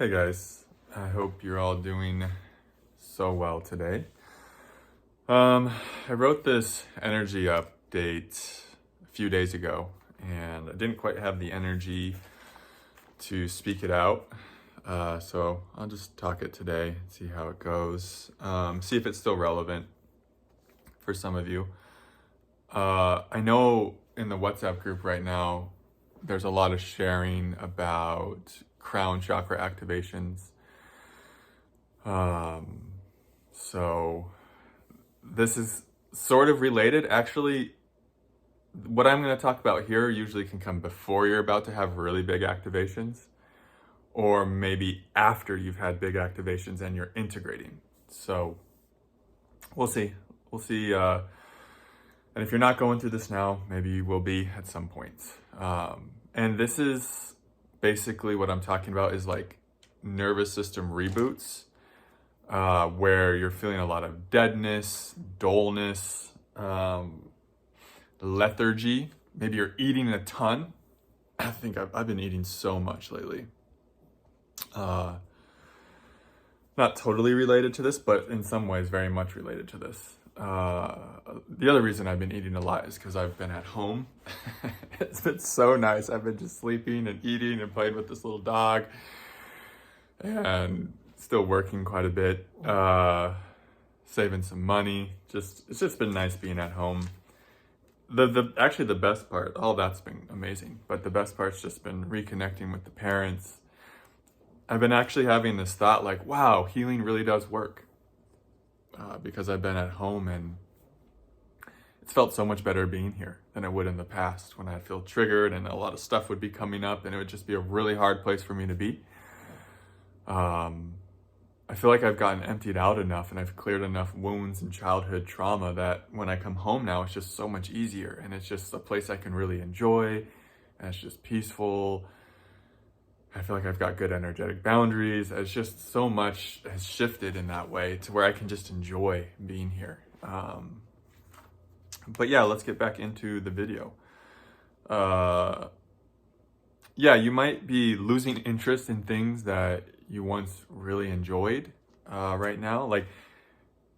Hey guys, I hope you're all doing so well today. I wrote this energy update a few days ago and I didn't quite have the energy to speak it out. So I'll just talk it today, see how it goes, see if it's still relevant for some of you. I know in the WhatsApp group right now, there's a lot of sharing about crown chakra activations. So this is sort of related. Actually, what I'm going to talk about here usually can come before you're about to have really big activations, or maybe after you've had big activations and you're integrating. So we'll see. We'll see. And if you're not going through this now, maybe you will be at some point. And this is basically what I'm talking about is like nervous system reboots, where you're feeling a lot of deadness, dullness, lethargy. Maybe you're eating a ton. I think I've been eating so much lately. Not totally related to this, but in some ways very much related to this. The other reason I've been eating a lot is because I've been at home. It's been so nice. I've been just sleeping and eating and playing with this little dog and still working quite a bit, saving some money. It's just been nice being at home. Actually the best part, all that's been amazing, but the best part's just been reconnecting with the parents. I've been actually having this thought like, wow, healing really does work. Because I've been at home and it's felt so much better being here than it would in the past when I'd feel triggered and a lot of stuff would be coming up and it would just be a really hard place for me to be. I feel like I've gotten emptied out enough and I've cleared enough wounds and childhood trauma that when I come home now, it's just so much easier and it's just a place I can really enjoy and it's just peaceful. I feel like I've got good energetic boundaries. It's just so much has shifted in that way to where I can just enjoy being here. But yeah, let's get back into the video. Yeah, you might be losing interest in things that you once really enjoyed right now. Like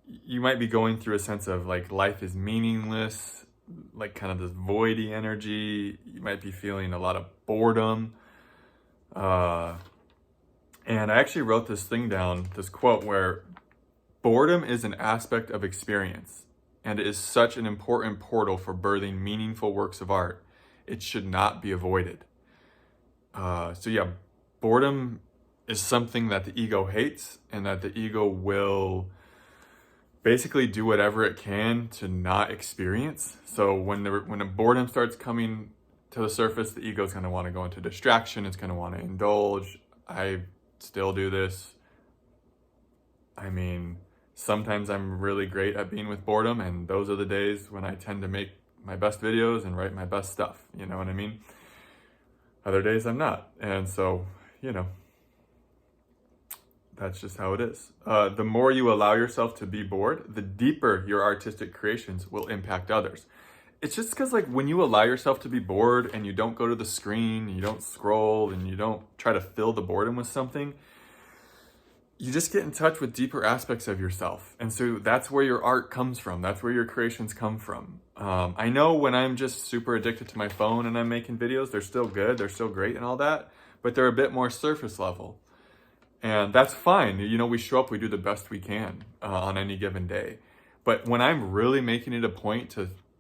you might be going through a sense of like life is meaningless, like kind of this voidy energy. You might be feeling a lot of boredom. And I actually wrote this thing down, this quote where boredom is an aspect of experience and it is such an important portal for birthing meaningful works of art. It should not be avoided. So yeah, boredom is something that the ego hates and that the ego will basically do whatever it can to not experience. So when a boredom starts coming to the surface, the ego is going to want to go into distraction. It's going to want to indulge. I still do this. I mean, sometimes I'm really great at being with boredom, and those are the days when I tend to make my best videos and write my best stuff. You know what I mean? Other days I'm not. And so, that's just how it is. The more you allow yourself to be bored, the deeper your artistic creations will impact others. It's just because like when you allow yourself to be bored and you don't go to the screen, you don't scroll and you don't try to fill the boredom with something, you just get in touch with deeper aspects of yourself. And so that's where your art comes from. That's where your creations come from. I know when I'm just super addicted to my phone and I'm making videos, they're still good, they're still great and all that, but they're a bit more surface level. And that's fine. We show up, we do the best we can on any given day. But when I'm really making it a point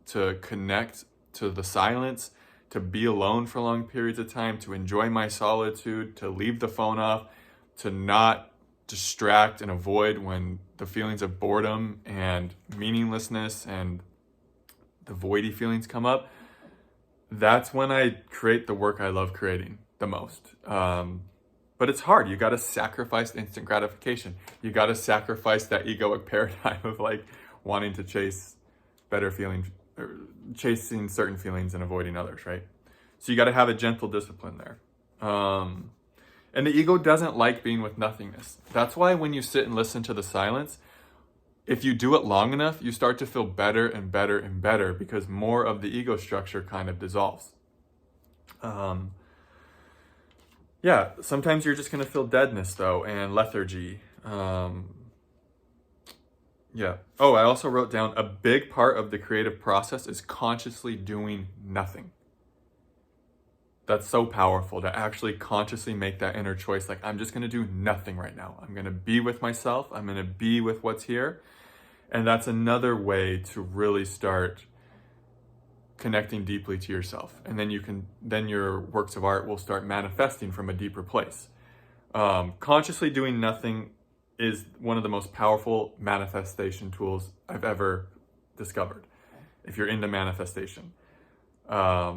to connect to the silence, to be alone for long periods of time, to enjoy my solitude, to leave the phone off, to not distract and avoid when the feelings of boredom and meaninglessness and the voidy feelings come up, that's when I create the work I love creating the most. But it's hard. You got to sacrifice instant gratification. You got to sacrifice that egoic paradigm of like wanting to chase better feelings, or chasing certain feelings and avoiding others, right? So you got to have a gentle discipline there. And the ego doesn't like being with nothingness. That's why when you sit and listen to the silence, if you do it long enough, you start to feel better and better and better because more of the ego structure kind of dissolves. Yeah, sometimes you're just going to feel deadness though, and lethargy. Yeah. Oh, I also wrote down a big part of the creative process is consciously doing nothing. That's so powerful to actually consciously make that inner choice. Like, I'm just going to do nothing right now. I'm going to be with myself. I'm going to be with what's here. And that's another way to really start connecting deeply to yourself. And then your works of art will start manifesting from a deeper place. Consciously doing nothing is one of the most powerful manifestation tools I've ever discovered. If you're into manifestation, I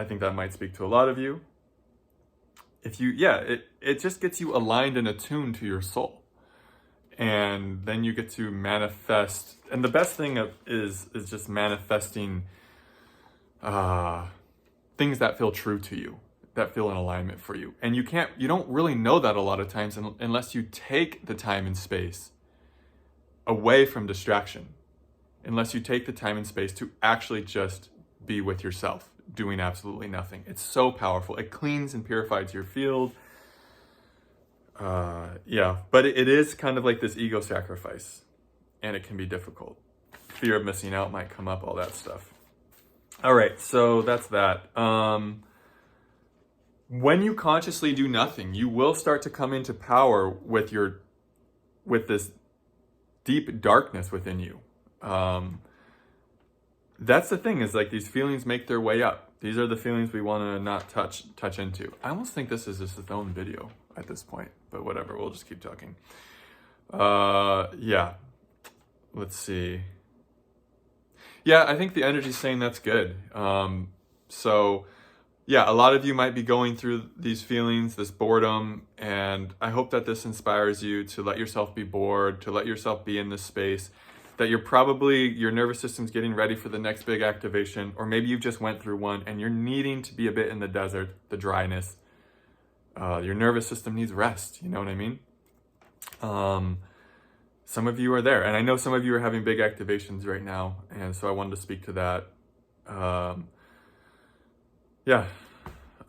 think that might speak to a lot of you. It just gets you aligned and attuned to your soul. And then you get to manifest. And the best thing is just manifesting things that feel true to you, that feel in alignment for you. And you don't really know that a lot of times unless you take the time and space away from distraction, unless you take the time and space to actually just be with yourself, doing absolutely nothing. It's so powerful. It cleans and purifies your field. But it is kind of like this ego sacrifice, and it can be difficult. Fear of missing out might come up, all that stuff. All right, so that's that. When you consciously do nothing, you will start to come into power with this deep darkness within you. That's the thing, is like these feelings make their way up. These are the feelings we want to not touch into. I almost think this is just its own video at this point, but whatever, we'll just keep talking. Let's see. Yeah, I think the energy's saying that's good. A lot of you might be going through these feelings, this boredom, and I hope that this inspires you to let yourself be bored, to let yourself be in this space, that your nervous system's getting ready for the next big activation, or maybe you've just went through one and you're needing to be a bit in the desert, the dryness. Your nervous system needs rest, you know what I mean? Some of you are there, and I know some of you are having big activations right now, and so I wanted to speak to that. All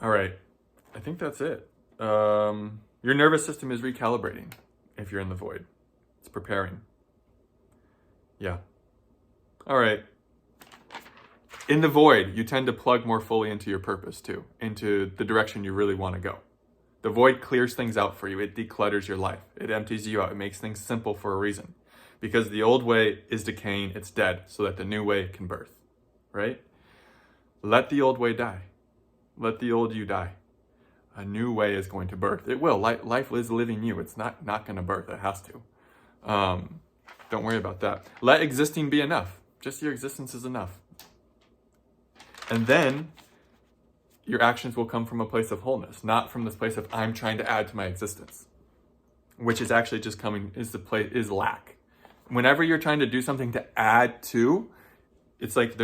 right. I think that's it. Your nervous system is recalibrating if you're in the void. It's preparing. Yeah. All right. In the void, you tend to plug more fully into your purpose too, into the direction you really want to go. The void clears things out for you. It declutters your life. It empties you out. It makes things simple for a reason. Because the old way is decaying, it's dead, so that the new way can birth, right? Let the old way die. Let the old you die. A new way is going to birth. It will. Life is living you. It's not going to birth. It has to. Don't worry about that. Let existing be enough. Just your existence is enough. And then your actions will come from a place of wholeness, not from this place of I'm trying to add to my existence, which is actually just is lack. Whenever you're trying to do something to add to, it's like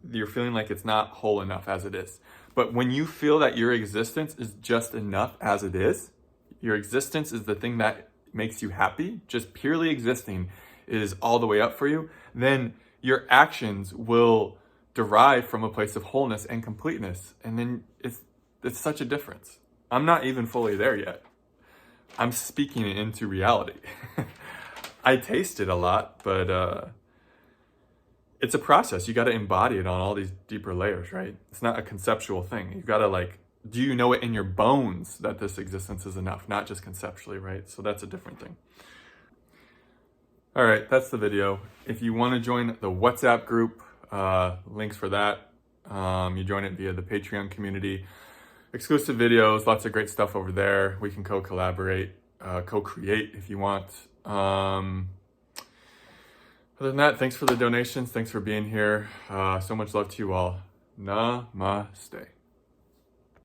you're feeling like it's not whole enough as it is. But when you feel that your existence is just enough as it is, your existence is the thing that makes you happy, just purely existing is all the way up for you, then your actions will derive from a place of wholeness and completeness. And then it's such a difference. I'm not even fully there yet. I'm speaking it into reality. I taste it a lot, but it's a process. You got to embody it on all these deeper layers, right? It's not a conceptual thing. You've got to do you know it in your bones that this existence is enough, not just conceptually, right? So that's a different thing. All right, that's the video. If you want to join the WhatsApp group, links for that, you join it via the Patreon community. Exclusive videos, lots of great stuff over there. We can co-collaborate, co-create if you want. Other than that, thanks for the donations. Thanks for being here. So much love to you all. Namaste.